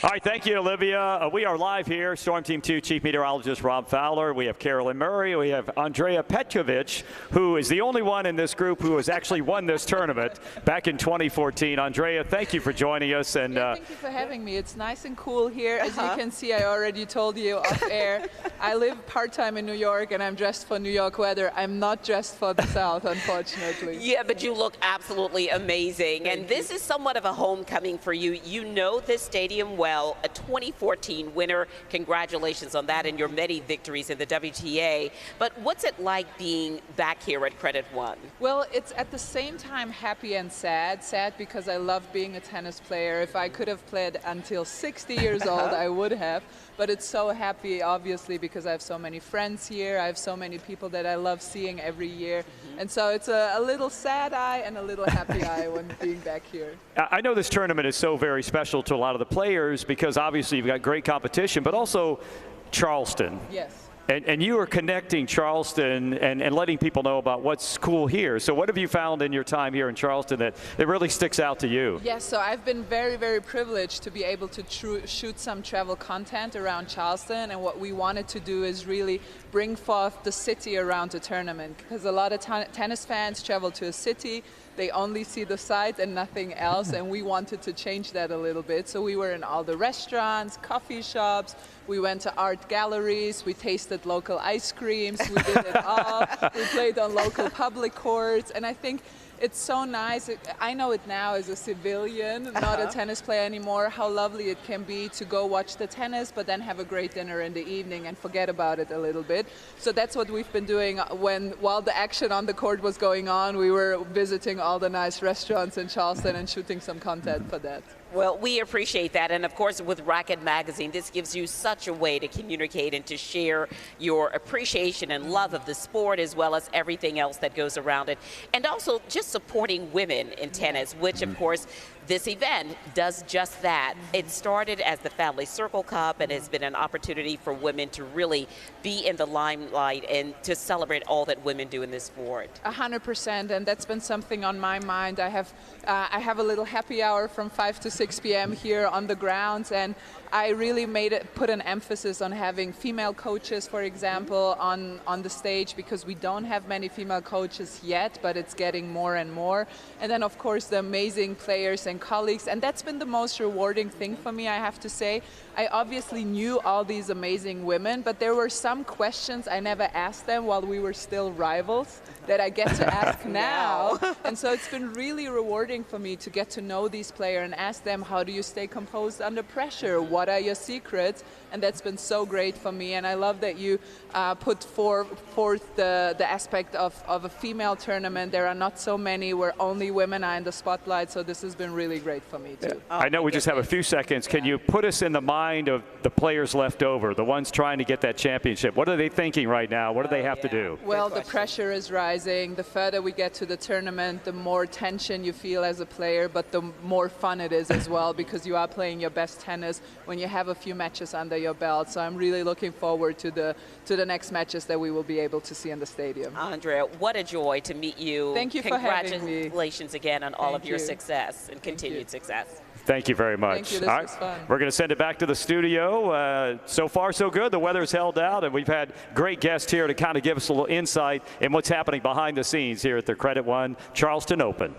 All right, thank you, Olivia. We are live here. Storm Team 2 Chief Meteorologist Rob Fowler. We have Carolyn Murray. We have Andrea Petkovic, who is the only one in this group who has actually won this tournament back in 2014. Andrea, thank you for joining us. And thank you for having me. It's nice and cool here. As you can see, I already told you off air, I live part-time in New York, and I'm dressed for New York weather. I'm not dressed for the South, unfortunately. Yeah, but you look absolutely amazing. And this is somewhat of a homecoming for you. You know this stadium well. A 2014 winner. Congratulations on that and your many victories in the WTA. But what's it like being back here at Credit One? Well, it's at the same time happy and sad. Sad because I love being a tennis player. If I could have played until 60 years old, I would have. But it's so happy, obviously, because I have so many friends here. I have so many people that I love seeing every year. And so it's a little sad eye and a little happy eye when being back here. I know this tournament is so very special to a lot of the players because obviously you've got great competition, but also Charleston. Yes. And you are connecting Charleston and letting people know about what's cool here. So what have you found in your time here in Charleston that really sticks out to you? Yes, so I've been very, very privileged to be able to shoot some travel content around Charleston. And what we wanted to do is really bring forth the city around the tournament. Because a lot of tennis fans travel to a city, they only see the sights and nothing else, and we wanted to change that a little bit. So we were in all the restaurants, coffee shops, we went to art galleries, we tasted local ice creams, we did it all. We played on local public courts, and I think it's so nice. I know it now as a civilian, not a tennis player anymore, how lovely it can be to go watch the tennis, but then have a great dinner in the evening and forget about it a little bit. So that's what we've been doing while the action on the court was going on. We were visiting all the nice restaurants in Charleston and shooting some content for that. Well, we appreciate that. And of course, with Racquet Magazine, this gives you such a way to communicate and to share your appreciation and love of the sport as well as everything else that goes around it. And also just supporting women in tennis, which of course, this event does just that. It started as the Family Circle Cup and has been an opportunity for women to really be in the limelight and to celebrate all that women do in this sport. 100%, and that's been something on my mind. I have a little happy hour from 5 to 6 p.m. here on the grounds, and I really put an emphasis on having female coaches, for example, on the stage, because we don't have many female coaches yet, but it's getting more and more. And then, of course, the amazing players and colleagues, and that's been the most rewarding thing for me, I have to say. I obviously knew all these amazing women, but there were some questions I never asked them while we were still rivals that I get to ask now. And so it's been really rewarding for me to get to know these players and ask them, how do you stay composed under pressure? What are your secrets? And that's been so great for me. And I love that you put forth the aspect of a female tournament. There are not so many where only women are in the spotlight, so this has been really great for me too. I know we just have a few seconds. Can you put us in the mind of the players left over, the ones trying to get that championship? What are they thinking right now? What do they have to do? Well, the pressure is rising. The further we get to the tournament, the more tension you feel as a player, but the more fun it is as well, because you are playing your best tennis when you have a few matches under your belt. So I'm really looking forward to the next matches that we will be able to see in the stadium. Andrea, what a joy to meet you. Thank you for having me. Congratulations again on all of your success and continued success. Thank you very much. Thank you. This was fun. We're going to send it back to the studio. So far, so good. The weather's held out, and we've had great guests here to kind of give us a little insight in what's happening behind the scenes here at the Credit One Charleston Open.